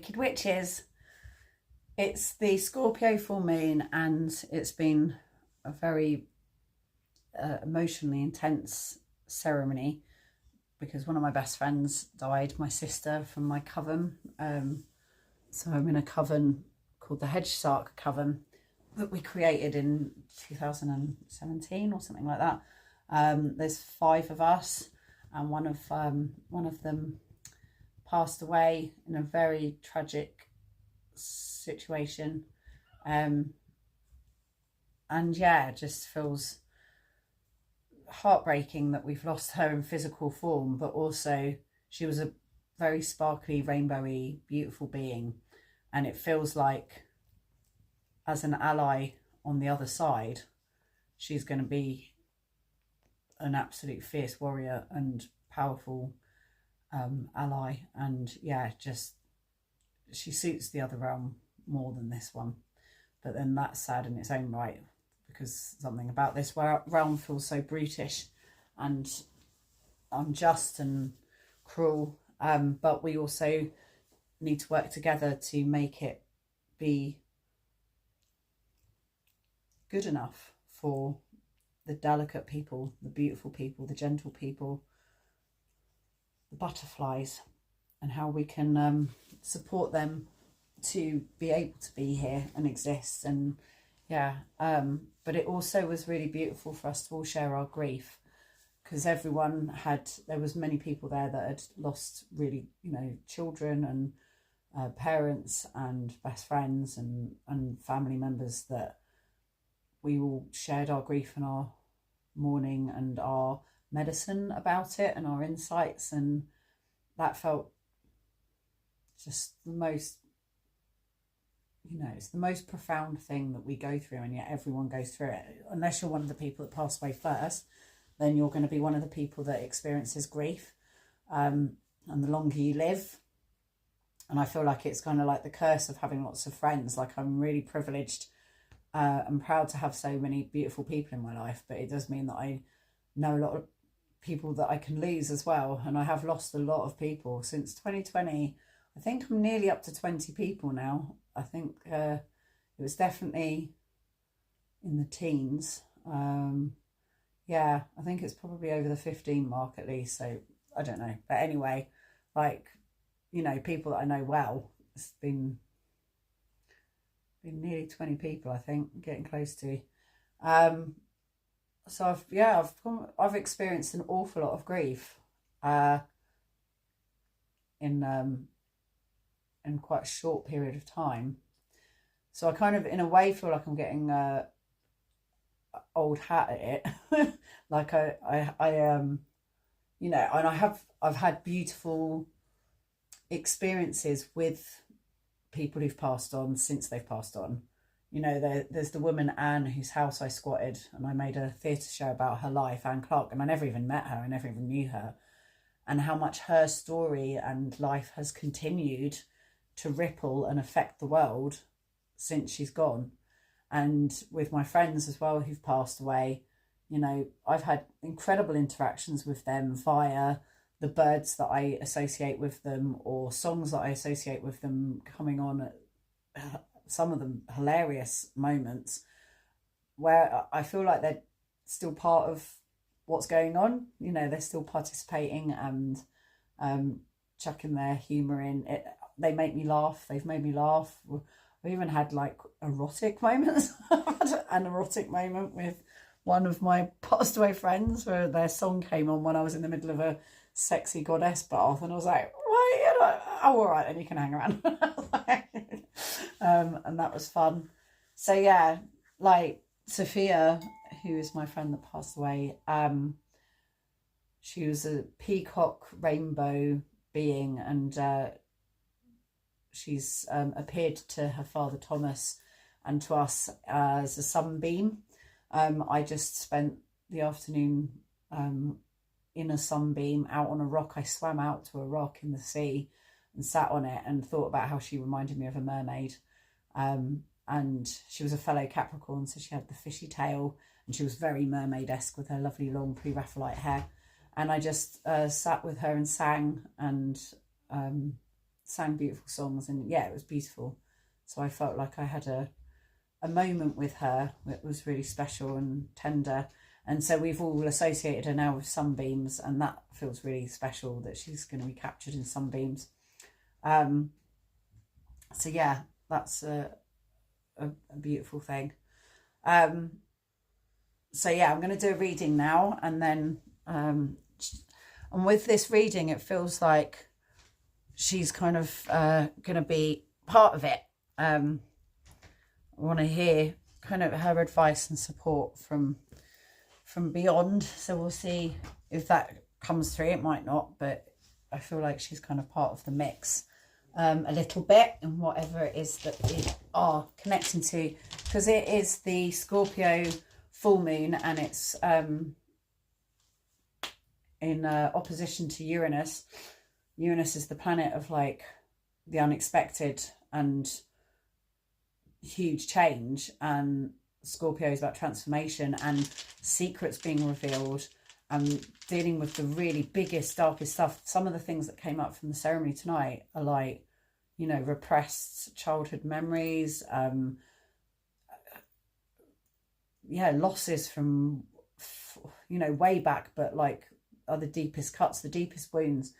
Wicked Witches. It's the Scorpio full moon, and it's been a very emotionally intense ceremony because one of my best friends died, my sister, from my coven. So I'm in a coven called the Hedge Sark Coven that we created in 2017 or something like that. There's 5 of us, and one of them passed away in a very tragic situation. And yeah, it just feels heartbreaking that we've lost her in physical form, but also she was a very sparkly, rainbowy, beautiful being, and it feels like as an ally on the other side, she's going to be an absolute fierce warrior and powerful ally. And yeah, just she suits the other realm more than this one. But then that's sad in its own right, because something about this realm feels so brutish and unjust and cruel. But we also need to work together to make it be good enough for the delicate people, the beautiful people, the gentle people, the butterflies, and how we can support them to be able to be here and exist. And yeah, but it also was really beautiful for us to all share our grief, because there was many people there that had lost really, children and parents and best friends and family members, that we all shared our grief and our mourning and our medicine about it and our insights. And that felt just the most, it's the most profound thing that we go through, and yet everyone goes through it. Unless you're one of the people that passed away first, then you're going to be one of the people that experiences grief. And the longer you live, and I feel like it's kind of like the curse of having lots of friends. Like, I'm really privileged and proud to have so many beautiful people in my life, but it does mean that I know a lot of people that I can lose as well. And I have lost a lot of people since 2020. I think I'm nearly up to 20 people now. I think it was definitely in the teens. Yeah, I think it's probably over the 15 mark at least. So I don't know. But anyway, people that I know well, it's been nearly 20 people, I think, getting close to. So I've experienced an awful lot of grief in quite a short period of time. So I kind of, in a way, feel like I'm getting old hat at it. Like and I've had beautiful experiences with people who've passed on since they've passed on. There's the woman Anne, whose house I squatted, and I made a theatre show about her life, Anne Clark, and I never even met her, I never even knew her, and how much her story and life has continued to ripple and affect the world since she's gone. And with my friends as well who've passed away, I've had incredible interactions with them via the birds that I associate with them, or songs that I associate with them coming on at some of them hilarious moments, where I feel like they're still part of what's going on. They're still participating and chucking their humour in it. They make me laugh. They've made me laugh. I've even had like erotic moments. I've had an erotic moment with one of my passed away friends, where their song came on when I was in the middle of a sexy goddess bath, and I was like, oh, all right, then you can hang around. And that was fun. So yeah, like Sophia, who is my friend that passed away, she was a peacock rainbow being, and she's appeared to her father Thomas and to us as a sunbeam. I just spent the afternoon in a sunbeam out on a rock. I swam out to a rock in the sea and sat on it and thought about how she reminded me of a mermaid. And she was a fellow Capricorn, so she had the fishy tail, and she was very mermaid-esque with her lovely long pre-Raphaelite hair. And I just sat with her and sang, and sang beautiful songs, and yeah, it was beautiful. So I felt like I had a moment with her that was really special and tender. And so we've all associated her now with sunbeams, and that feels really special that she's going to be captured in sunbeams. So yeah, that's a beautiful thing. So yeah, I'm going to do a reading now, and then and with this reading, it feels like she's kind of going to be part of it. I want to hear kind of her advice and support from beyond. So we'll see if that comes through. It might not, but I feel like she's kind of part of the mix a little bit, and whatever it is that we are connecting to, because it is the Scorpio full moon, and it's in opposition to Uranus. Uranus is the planet of like the unexpected and huge change, and Scorpio is about transformation and secrets being revealed and dealing with the really biggest, darkest stuff. Some of the things that came up from the ceremony tonight are like, you know, repressed childhood memories, yeah, losses from, you know, way back, but like are the deepest cuts, the deepest wounds.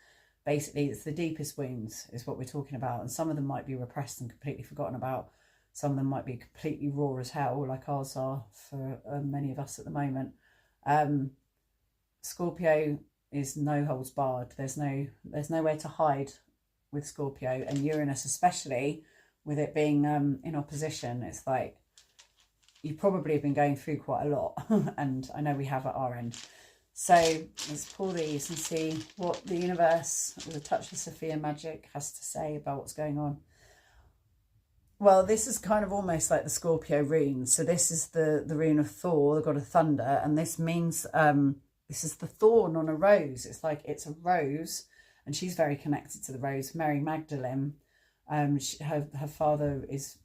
Basically, it's the deepest wounds is what we're talking about. And some of them might be repressed and completely forgotten about. Some of them might be completely raw as hell, like ours are for many of us at the moment. Scorpio is no holds barred. There's nowhere to hide with Scorpio, and Uranus especially, with it being in opposition. It's like you probably have been going through quite a lot, and I know we have at our end. So let's pull these and see what the universe, with a touch of Sophia magic, has to say about what's going on. Well, this is kind of almost like the Scorpio rune. So this is the rune of Thor, the god of thunder, and this means this is the thorn on a rose. It's like it's a rose, and she's very connected to the rose. Mary Magdalene, her father is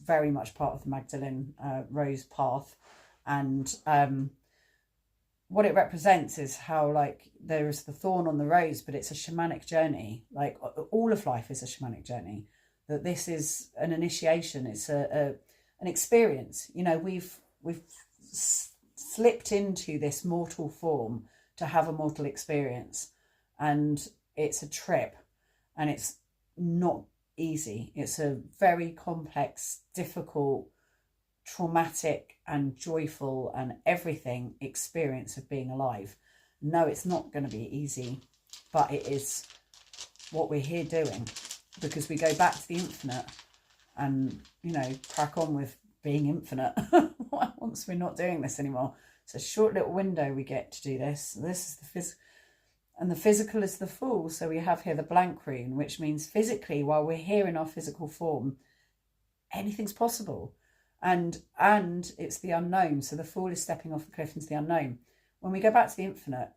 very much part of the Magdalene rose path, and what it represents is how like there is the thorn on the rose, but it's a shamanic journey. Like all of life is a shamanic journey. That this is an initiation. It's an experience. You know, we've slipped into this mortal form to have a mortal experience, and it's a trip, and it's not easy. It's a very complex, difficult, traumatic and joyful and everything experience of being alive. No, it's not going to be easy, but it is what we're here doing, because we go back to the infinite and, you know, crack on with being infinite once we're not doing this anymore. It's a short little window we get to do this. This is the physical, and the physical is the Fool. So we have here the blank rune, which means physically, while we're here in our physical form, anything's possible. And it's the unknown. So the Fool is stepping off the cliff into the unknown. When we go back to the infinite,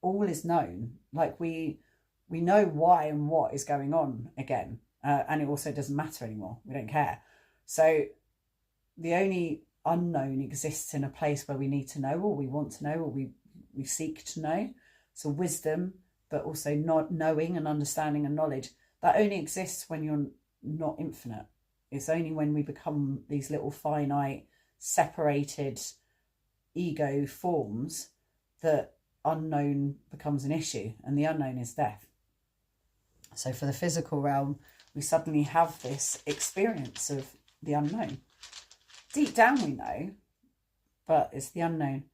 all is known. Like we know why and what is going on again. And it also doesn't matter anymore. We don't care. So the only unknown exists in a place where we need to know, or we want to know, or we seek to know. So wisdom, but also not knowing and understanding and knowledge, that only exists when you're not infinite. It's only when we become these little finite, separated ego forms that unknown becomes an issue, and the unknown is death. So for the physical realm, we suddenly have this experience of the unknown. Deep down we know, but it's the unknown.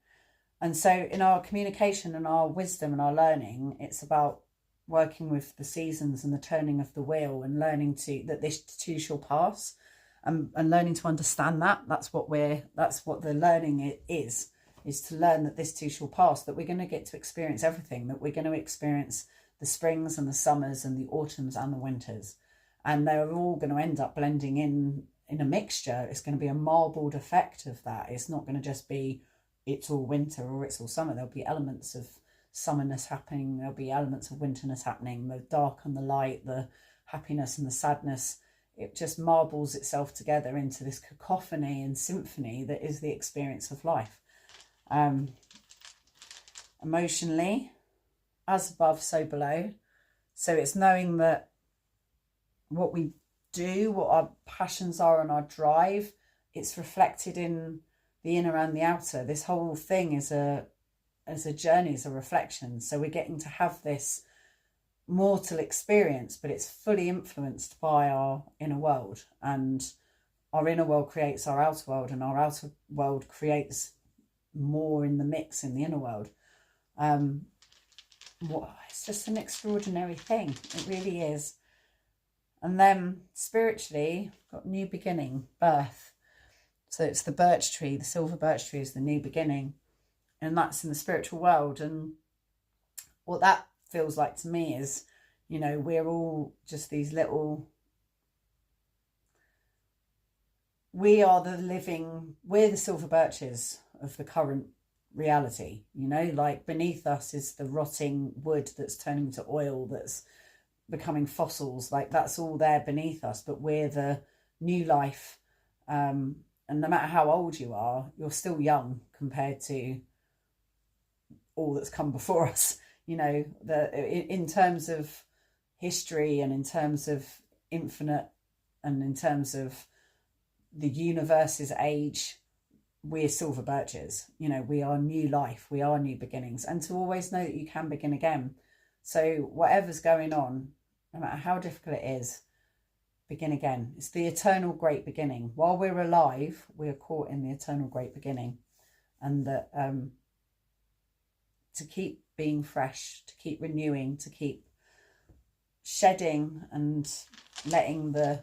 And so in our communication and our wisdom and our learning, it's about working with the seasons and the turning of the wheel, and learning that this too shall pass, and learning to understand that. That's what the learning is to learn that this too shall pass, that we're going to get to experience everything, that we're going to experience the springs and the summers and the autumns and the winters, and they're all going to end up blending in a mixture. It's going to be a marbled effect of that. It's not going to just be it's all winter or it's all summer. There'll be elements of summerness happening, there'll be elements of winterness happening, the dark and the light, the happiness and the sadness. It just marbles itself together into this cacophony and symphony that is the experience of life. Emotionally, as above, so below. So it's knowing that what we do, what our passions are and our drive, it's reflected in the inner and the outer. This whole thing is a journey, is a reflection. So we're getting to have this mortal experience, but it's fully influenced by our inner world, and our inner world creates our outer world, and our outer world creates more in the mix in the inner world. It's just an extraordinary thing. It really is. And then spiritually, got new beginning, birth. So it's the birch tree, the silver birch tree is the new beginning, and that's in the spiritual world. And what that feels like to me is, you know, we're all just these little, we're the silver birches of the current reality, you know, like beneath us is the rotting wood that's turning to oil, that's becoming fossils, like that's all there beneath us, but we're the new life. And no matter how old you are, you're still young compared to all that's come before us, you know, in terms of history and in terms of infinite and in terms of the universe's age, we're silver birches, you know, we are new life, we are new beginnings, and to always know that you can begin again. So whatever's going on, no matter how difficult it is, begin again. It's the eternal great beginning. While we're alive, we are caught in the eternal great beginning, and that to keep being fresh, to keep renewing, to keep shedding and letting the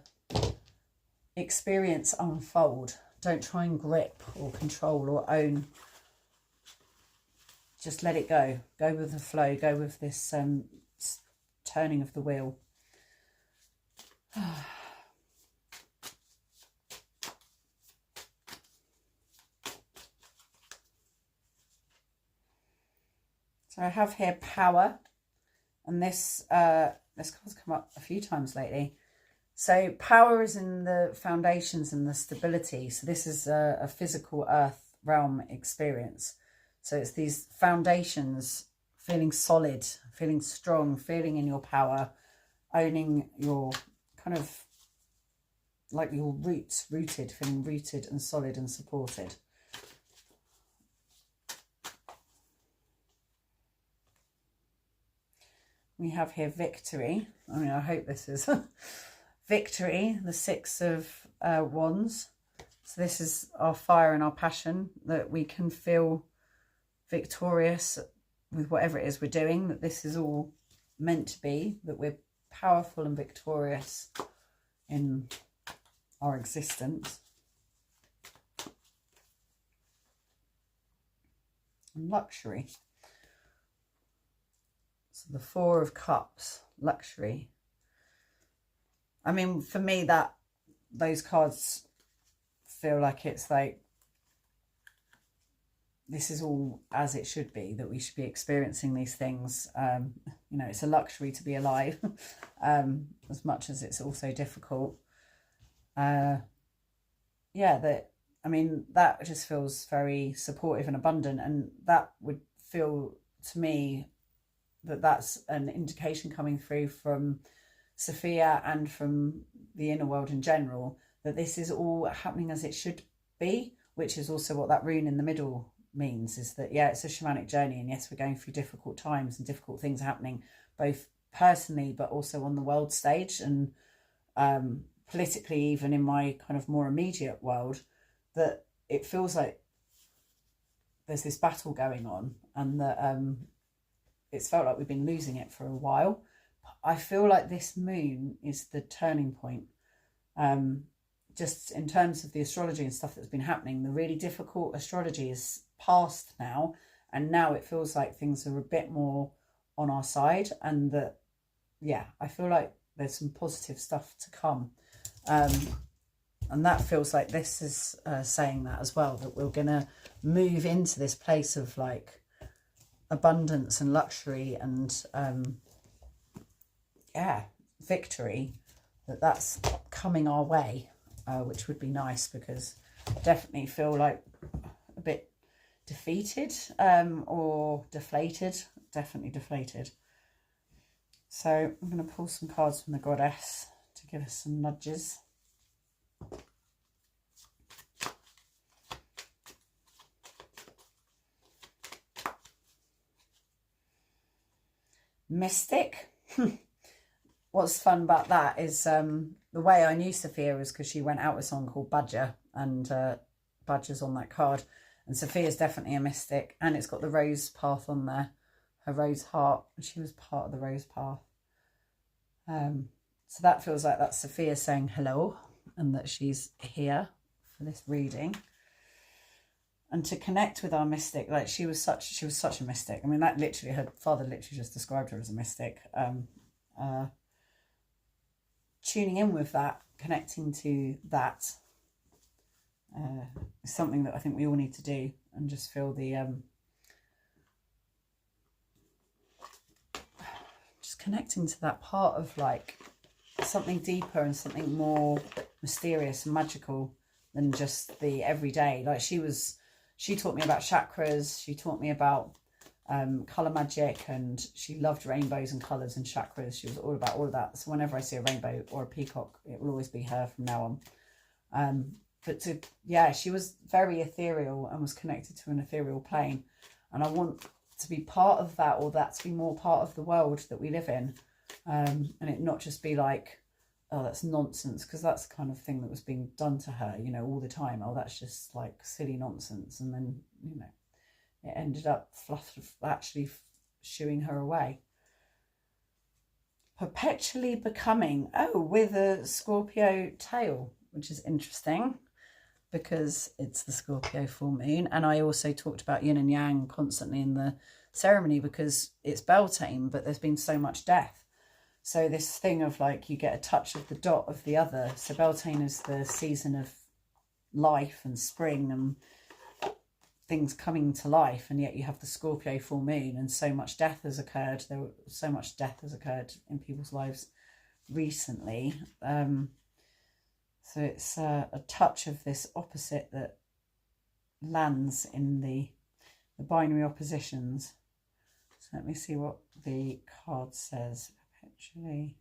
experience unfold. Don't try and grip or control or own. Just let it go. Go with the flow. Go with this turning of the wheel. So I have here power, and this card's come up a few times lately. So power is in the foundations and the stability. So this is a physical earth realm experience. So it's these foundations, feeling solid, feeling strong, feeling in your power, owning your kind of like your roots, feeling rooted and solid and supported. We have here victory. I mean, I hope this is victory, the Six of Wands. So this is our fire and our passion, that we can feel victorious with whatever it is we're doing, that this is all meant to be, that we're powerful and victorious in our existence. And luxury. So the Four of Cups, luxury. I mean, for me, those cards feel like it's like, this is all as it should be, that we should be experiencing these things. You know, it's a luxury to be alive, as much as it's also difficult. Yeah, I mean, that just feels very supportive and abundant, and that would feel to me that that's an indication coming through from Sophia and from the inner world in general, that this is all happening as it should be, which is also what that rune in the middle means, is that, yeah, it's a shamanic journey, and yes, we're going through difficult times and difficult things happening, both personally but also on the world stage, and politically, even in my kind of more immediate world, that it feels like there's this battle going on, and that it's felt like we've been losing it for a while. I feel like this moon is the turning point. Just in terms of the astrology and stuff that's been happening, the really difficult astrology is past now, and now it feels like things are a bit more on our side, and that, yeah, I feel like there's some positive stuff to come. And that feels like this is saying that as well, that we're going to move into this place of like abundance and luxury and yeah, victory, that's coming our way, which would be nice, because I definitely feel like a bit defeated or deflated, definitely deflated. So I'm going to pull some cards from the goddess to give us some nudges. Mystic. What's fun about that is the way I knew Sophia was because she went out with someone called Badger, and Badger's on that card. And Sophia's definitely a mystic, and it's got the rose path on there, her rose heart. She was part of the rose path. So that feels like that's Sophia saying hello, and that she's here for this reading. And to connect with our mystic, like she was such a mystic. I mean, that literally, her father literally just described her as a mystic. Tuning in with that, connecting to that, is something that I think we all need to do, and just feel the just connecting to that part of like something deeper and something more mysterious and magical than just the everyday. Like she taught me about chakras, she taught me about colour magic, and she loved rainbows and colours and chakras. She was all about all of that. So whenever I see a rainbow or a peacock, it will always be her from now on. But she was very ethereal and was connected to an ethereal plane. And I want to be part of that, or that to be more part of the world that we live in. And it not just be like, oh, that's nonsense, because that's the kind of thing that was being done to her, you know, all the time. Oh, that's just like silly nonsense. And then, you know, it ended up actually shooing her away. Perpetually becoming, with a Scorpio tail, which is interesting because it's the Scorpio full moon. And I also talked about yin and yang constantly in the ceremony because it's Beltane, but there's been so much death. So this thing of like, you get a touch of the dot of the other. So Beltane is the season of life and spring and things coming to life, and yet you have the Scorpio full moon, and so much death has occurred. So much death has occurred in people's lives recently. So it's a touch of this opposite that lands in the binary oppositions. So let me see what the card says. Perpetually.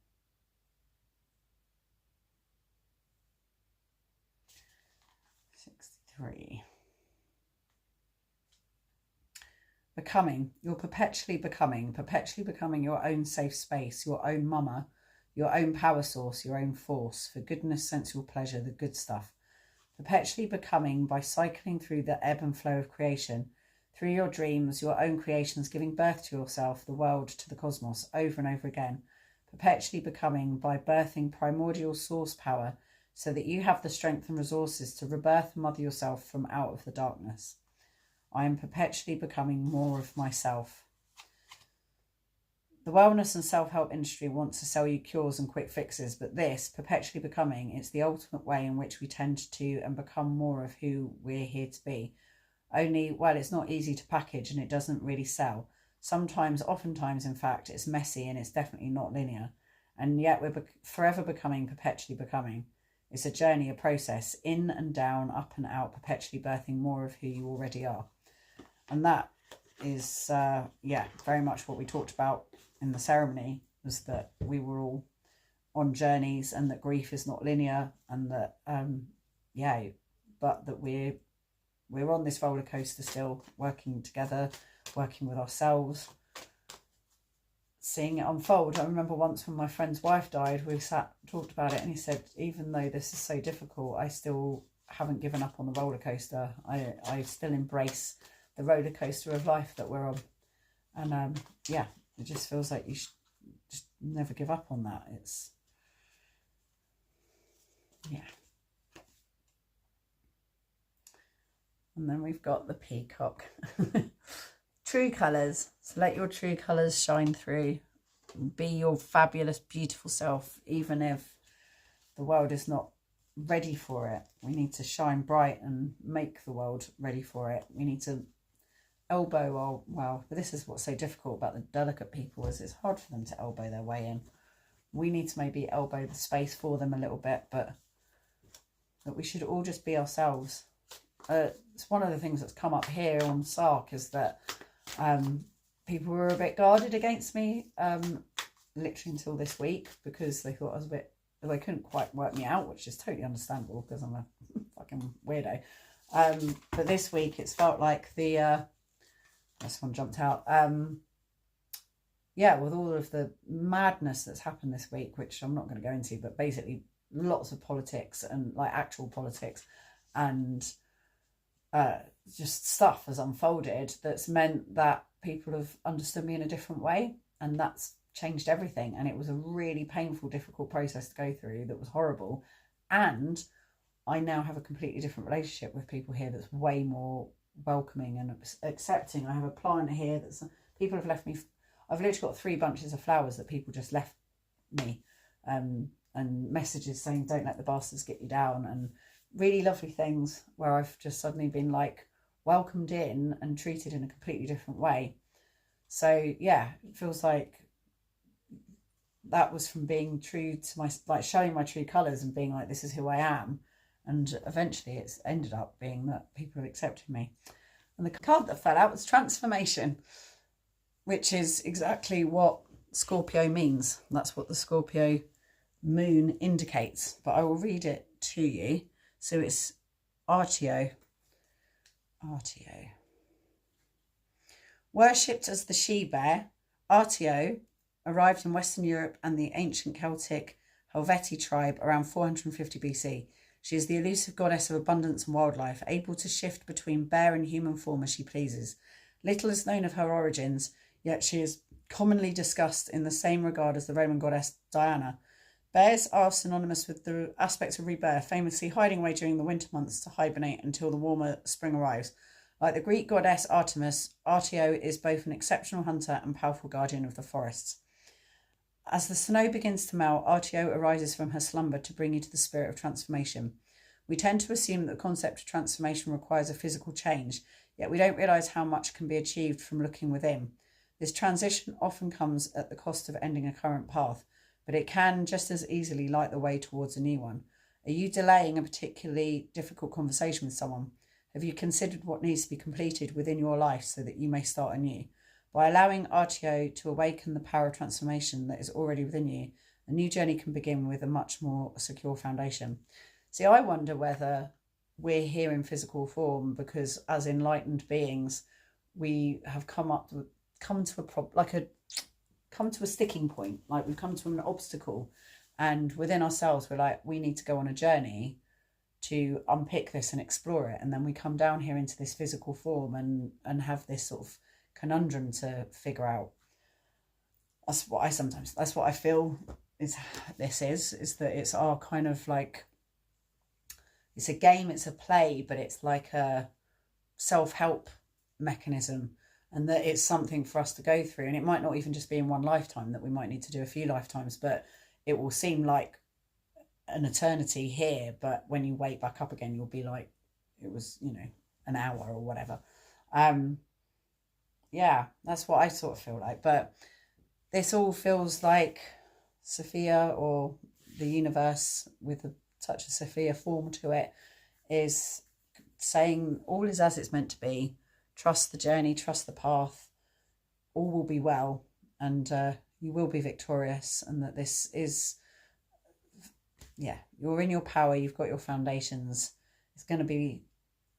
Becoming. You're perpetually becoming your own safe space, your own mama, your own power source, your own force, for goodness, sensual pleasure, the good stuff. Perpetually becoming by cycling through the ebb and flow of creation, through your dreams, your own creations, giving birth to yourself, the world, to the cosmos, over and over again. Perpetually becoming by birthing primordial source power, so that you have the strength and resources to rebirth and mother yourself from out of the darkness. I am perpetually becoming more of myself. The wellness and self-help industry wants to sell you cures and quick fixes, but this, perpetually becoming, it's the ultimate way in which we tend to and become more of who we're here to be. Only, well, it's not easy to package and it doesn't really sell. Oftentimes, in fact, it's messy and it's definitely not linear. And yet we're forever becoming, perpetually becoming. It's a journey, a process, in and down, up and out, perpetually birthing more of who you already are. And that is, very much what we talked about in the ceremony, was that we were all on journeys, and that grief is not linear, and that, but that we're on this roller coaster still, working together, working with ourselves, seeing it unfold. I remember once when my friend's wife died, we talked about it, and he said, even though this is so difficult, I still haven't given up on the roller coaster. I still embrace the roller coaster of life that we're on. And it just feels like you should just never give up on that. It's, And then we've got the peacock. True colours. So let your true colours shine through. Be your fabulous, beautiful self, even if the world is not ready for it. We need to shine bright and make the world ready for it. We need to but this is what's so difficult about the delicate people, is it's hard for them to elbow their way in. We need to maybe elbow the space for them a little bit, but that we should all just be ourselves. It's one of the things that's come up here on Sark, is that people were a bit guarded against me literally until this week, because they thought I was a bit, they couldn't quite work me out, which is totally understandable because I'm a fucking weirdo. But this week it's felt like the this one jumped out. Yeah, with all of the madness that's happened this week, which I'm not going to go into, but basically lots of politics and like actual politics and just stuff has unfolded that's meant that people have understood me in a different way, and that's changed everything. And it was a really painful, difficult process to go through that was horrible. And I now have a completely different relationship with people here that's way more welcoming and accepting. I have a plant here that's, people have left me, I've literally got 3 bunches of flowers that people just left me, and messages saying don't let the bastards get you down, and really lovely things where I've just suddenly been like welcomed in and treated in a completely different way. So yeah, it feels like that was from being true to my, like showing my true colours and being like, this is who I am. And eventually it's ended up being that people have accepted me. And the card that fell out was transformation, which is exactly what Scorpio means. That's what the Scorpio moon indicates. But I will read it to you. So it's Artio. Worshipped as the she-bear, Artio arrived in Western Europe and the ancient Celtic Helvetii tribe around 450 BC. She is the elusive goddess of abundance and wildlife, able to shift between bear and human form as she pleases. Little is known of her origins, yet she is commonly discussed in the same regard as the Roman goddess Diana. Bears are synonymous with the aspects of rebirth, famously hiding away during the winter months to hibernate until the warmer spring arrives. Like the Greek goddess Artemis, Artio is both an exceptional hunter and powerful guardian of the forests. As the snow begins to melt, Artio arises from her slumber to bring you to the spirit of transformation. We tend to assume that the concept of transformation requires a physical change, yet we don't realise how much can be achieved from looking within. This transition often comes at the cost of ending a current path, but it can just as easily light the way towards a new one. Are you delaying a particularly difficult conversation with someone? Have you considered what needs to be completed within your life so that you may start anew? By allowing Artio to awaken the power of transformation that is already within you, a new journey can begin with a much more secure foundation. See, I wonder whether we're here in physical form because as enlightened beings, we have come to a sticking point, like we've come to an obstacle, and within ourselves we're like, we need to go on a journey to unpick this and explore it, and then we come down here into this physical form and have this sort of conundrum to figure out. That's what I feel is that it's our kind of like, it's a game, it's a play, but it's like a self-help mechanism, and that it's something for us to go through. And it might not even just be in one lifetime, that we might need to do a few lifetimes, but it will seem like an eternity here. But when you wake back up again, you'll be like, it was, an hour or whatever. Yeah, that's what I sort of feel like. But this all feels like Sophia, or the universe with a touch of Sophia form to it, is saying all is as it's meant to be. Trust the journey, trust the path. All will be well, and you will be victorious. And that this is, you're in your power. You've got your foundations. It's going to be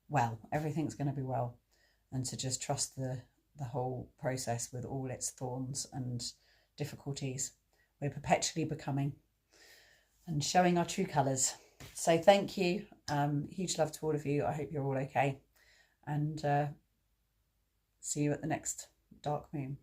well. Everything's going to be well. And to just trust the whole process with all its thorns and difficulties. We're perpetually becoming and showing our true colours. So thank you. Huge love to all of you. I hope you're all okay. And see you at the next dark moon.